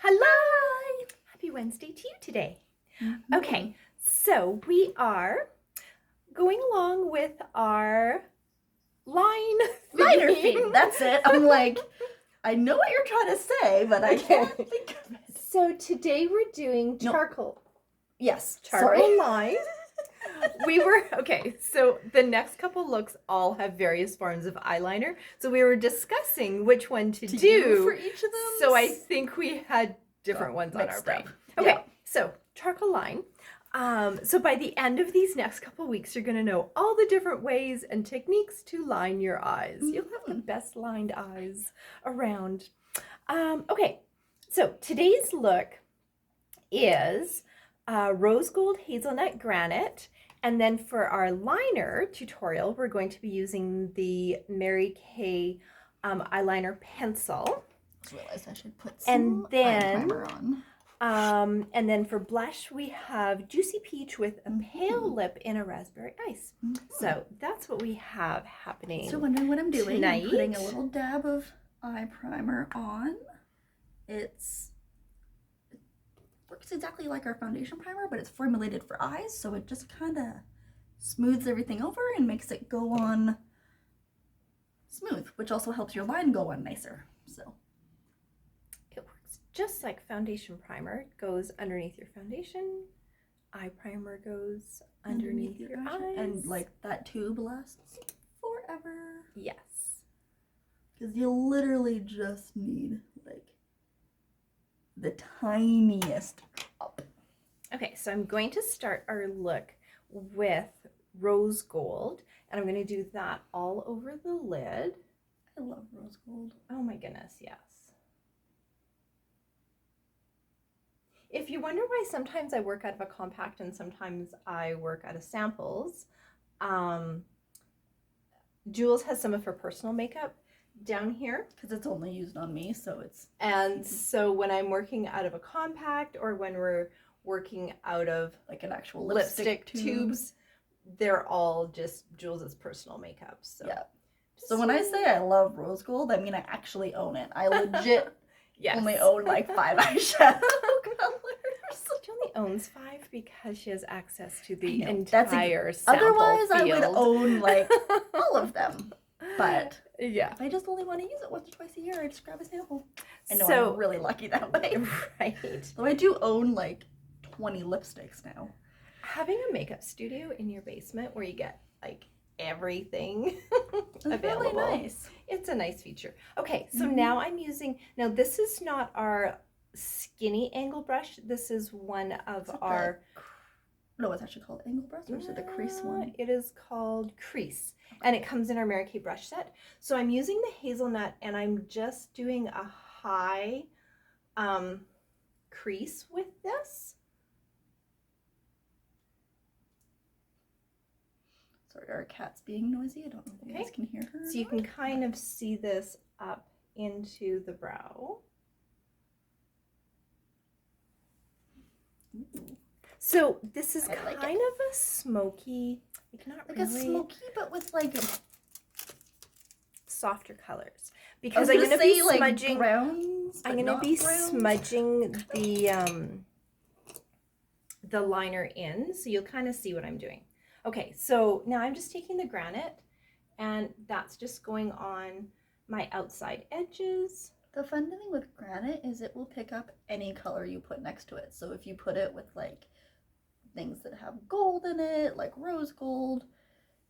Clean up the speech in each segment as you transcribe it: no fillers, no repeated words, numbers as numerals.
Hello! Happy Wednesday to you today. Okay, so we are going along with our liner theme. That's it. I'm like, I know what you're trying to say, but I can't think of it. So today we're doing charcoal. Yes, Charcoal line. So the next couple looks all have various forms of eyeliner. So we were discussing which one to do for each of them. So I think we had different ones on our brain. Okay, so charcoal line. So by the end of these next couple weeks, you're going to know all the different ways and techniques to line your eyes. You'll have the best lined eyes around. Okay, so today's look is rose gold hazelnut granite. And then for our liner tutorial, we're going to be using the Mary Kay eyeliner pencil. I just realized I should put some eye primer on. And then for blush, we have Juicy Peach with a pale lip in a raspberry ice. So that's what we have happening. So wondering what I'm doing? Tonight. I'm putting a little dab of eye primer on. It works exactly like our foundation primer, but it's formulated for eyes, so it just kind of smooths everything over and makes it go on smooth, which also helps your line go on nicer. So it works just like foundation primer. It goes underneath your foundation. Eye primer goes underneath your eyes. And like that tube lasts forever. Yes. Because you literally just need like the tiniest drop. Okay, so I'm going to start our look with rose gold, and I'm going to do that all over the lid. I love rose gold. Oh my goodness, yes. If you wonder why sometimes I work out of a compact and sometimes I work out of samples, Jules has some of her personal makeup down here because it's only used on me, so it's so when I'm working out of a compact or when we're working out of like an actual lipstick tubes, they're all just Jules's personal makeup. So yeah. So when I say I love rose gold, I mean I actually own it. I legit only own like 5 eyeshadow colors. She only owns 5 because she has access to the entire sample Otherwise, field. I would own like all of them. But yeah, if I just only want to use it once or twice a year, I just grab a sample. I know so, I'm really lucky that way. Right. So I do own like 20 lipsticks now. Having a makeup studio in your basement where you get like everything available. Really nice. It's a nice feature. Okay, so now I'm using, this is not our skinny angle brush. This is one of our... No, it's actually called angle brush, or is it the crease one? It is called crease, and it comes in our Mary Kay brush set. So I'm using the hazelnut, and I'm just doing a high crease with this. Sorry, our cat's being noisy. I don't know if you guys can hear her. So you can kind of see this up into the brow. Ooh. So this is kind of a smoky, like a smoky, but with like softer colors. Because I'm gonna be smudging browns. I'm gonna be smudging the liner in, so you'll kind of see what I'm doing. Okay, so now I'm just taking the granite, and that's just going on my outside edges. The fun thing with granite is it will pick up any color you put next to it. So if you put it with like things that have gold in it, like rose gold,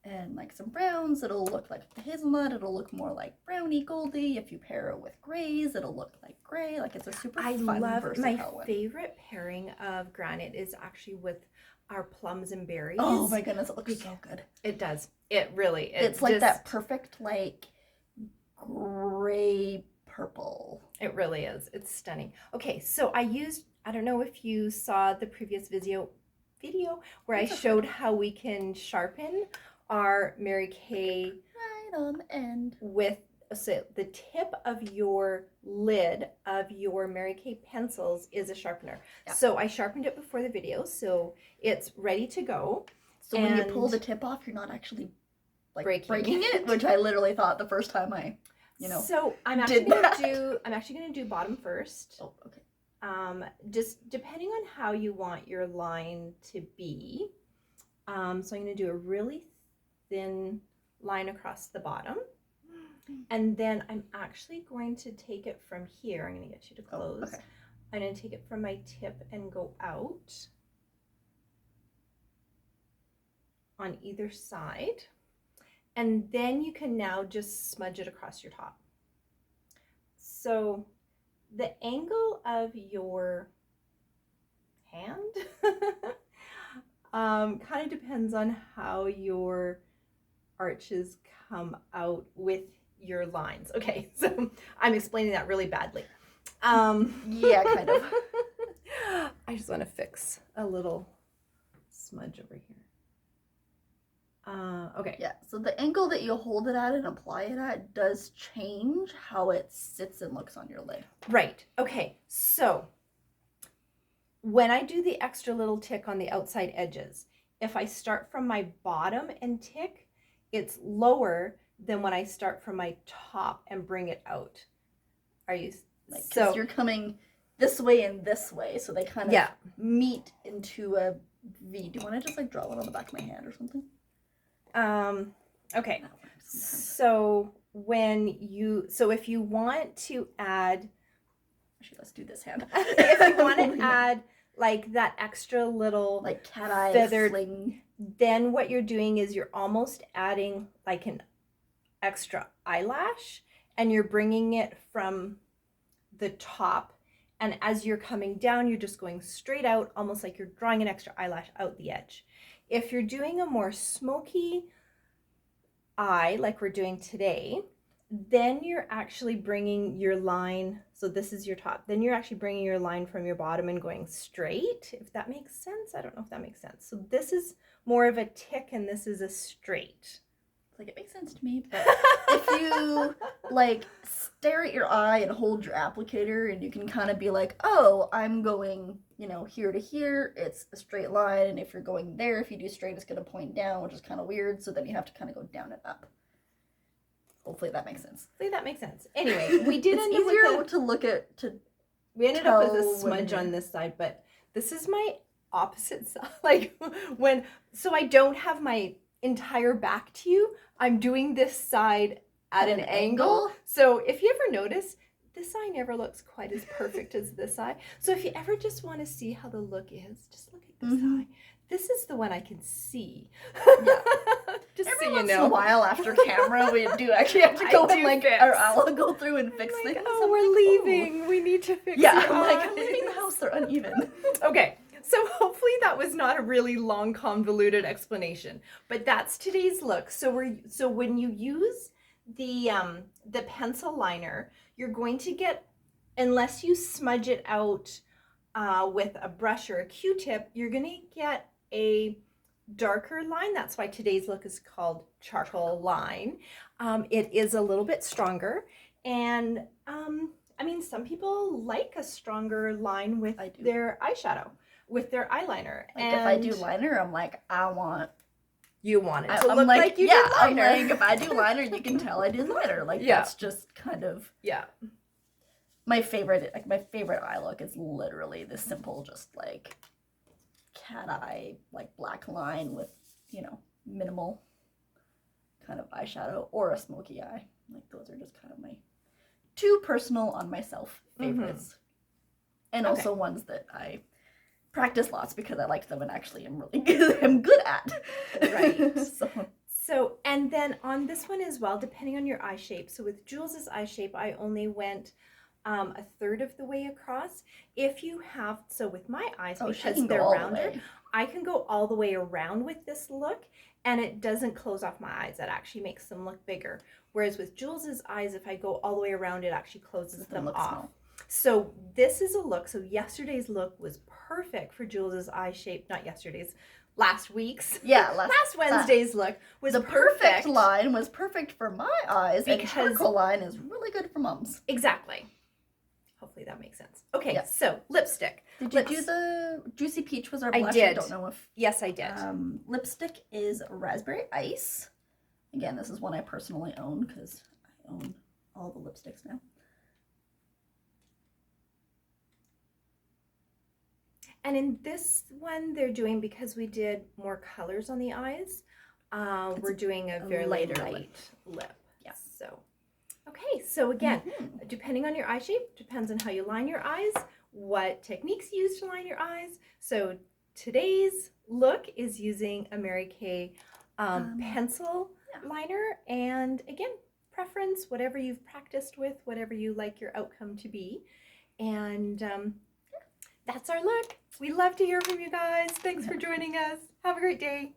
and like some browns, it'll look like the hazelnut. It'll look more like browny goldy. If you pair it with grays, it'll look like gray. Like it's a super fun, versatile one. Favorite pairing of granite is actually with our plums and berries. Oh my goodness, it looks so good. It does. It really. It's like that perfect like gray purple. It really is. It's stunning. Okay, so I don't know if you saw the previous video where I showed how we can sharpen our Mary Kay right on the end with the tip of your lid of your Mary Kay pencils is a sharpener. Yeah. So I sharpened it before the video, so it's ready to go. So when you pull the tip off, you're not actually like breaking it, which I literally thought the first time I So I'm actually gonna do bottom first. Oh, okay. just depending on how you want your line to be. So I'm going to do a really thin line across the bottom. And then I'm actually going to take it from here. I'm going to get you to close. Oh, okay. I'm going to take it from my tip and go out on either side. And then you can now just smudge it across your top. So the angle of your hand kind of depends on how your arches come out with your lines. Okay, so I'm explaining that really badly. Yeah, kind of. I just want to fix a little smudge over here. Okay. Yeah, so the angle that you hold it at and apply it at does change how it sits and looks on your lid. Right. Okay, so when I do the extra little tick on the outside edges, if I start from my bottom and tick, it's lower than when I start from my top and bring it out. Are you? Like, so you're coming this way and this way, so they kind of meet into a V. Do you want to just like draw one on the back of my hand or something? Okay. So if you want to add, actually, let's do this hand. If you want to add like that extra little like cat eye feathered fling, then what you're doing is you're almost adding like an extra eyelash, and you're bringing it from the top, and as you're coming down you're just going straight out, almost like you're drawing an extra eyelash out the edge. If you're doing a more smoky eye like we're doing today, then you're actually bringing your line, so this is your top, then you're actually bringing your line from your bottom and going straight, if that makes sense. I don't know if that makes sense. So this is more of a tick and this is a straight. like, it makes sense to me, but if you like stare at your eye and hold your applicator, and you can kind of be like, oh, I'm going, you know, here to here, it's a straight line, and if you're going there, if you do straight, it's going to point down, which is kind of weird, so then you have to kind of go down and up. Hopefully that makes sense. Hopefully that makes sense. Anyway, we did it's end up easier with to look at, we ended up with a smudge on this side, but this is my opposite side. Like so I don't have my entire back to you. I'm doing this side at an angle. So if you ever notice, this eye never looks quite as perfect as this eye. So if you ever just want to see how the look is, just look at this eye. This is the one I can see. Yeah. Just every so you once know. in a while after camera, we do actually have to go and like, or I'll go through and fix like, things. oh, we're leaving. We need to fix Yeah, your I'm like, eyes. I'm leaving the house, they're uneven. Okay, so hopefully that was not a really long, convoluted explanation, but that's today's look. So when you use the pencil liner, you're going to get, unless you smudge it out with a brush or a Q-tip, you're going to get a darker line. That's why today's look is called charcoal line. It is a little bit stronger, and I mean, some people like a stronger line with their eyeshadow, with their eyeliner. Like, and if I do liner, I'm like, you want it to look like you did liner. I'm like, if I do liner, you can tell I did liner. Like, that's just kind of my favorite. Like, my favorite eye look is literally this simple, just like cat eye, like black line with, you know, minimal kind of eyeshadow, or a smoky eye. Like, those are just kind of my two personal on myself favorites, and also ones that I practice lots because I like them and actually am really good at. Right. So, and then on this one as well, depending on your eye shape. So with Jules's eye shape, I only went a third of the way across. If you have, so with my eyes, because they're rounder, I can go all the way around with this look, and it doesn't close off my eyes. That actually makes them look bigger. Whereas with Jules's eyes, if I go all the way around, it actually closes them off. Small. So this is a look. So yesterday's look was perfect for Jules's eye shape. Not yesterday's, last week's. Yeah, last Wednesday's look was the perfect line was perfect for my eyes, and charcoal line is really good for Mom's. Exactly. Hopefully that makes sense. Okay, so lipstick. Did you do the Juicy Peach was our blush? I did. I don't know if... Yes, I did. Lipstick is Raspberry Ice. Again, this is one I personally own because I own all the lipsticks now. And in this one, they're doing, because we did more colors on the eyes, we're doing a very lighter light lip. Yeah. So, okay. So again, depending on your eye shape, depends on how you line your eyes, what techniques you use to line your eyes. So today's look is using a Mary Kay pencil liner. And again, preference, whatever you've practiced with, whatever you like your outcome to be. And that's our look. We love to hear from you guys. Thanks for joining us. Have a great day.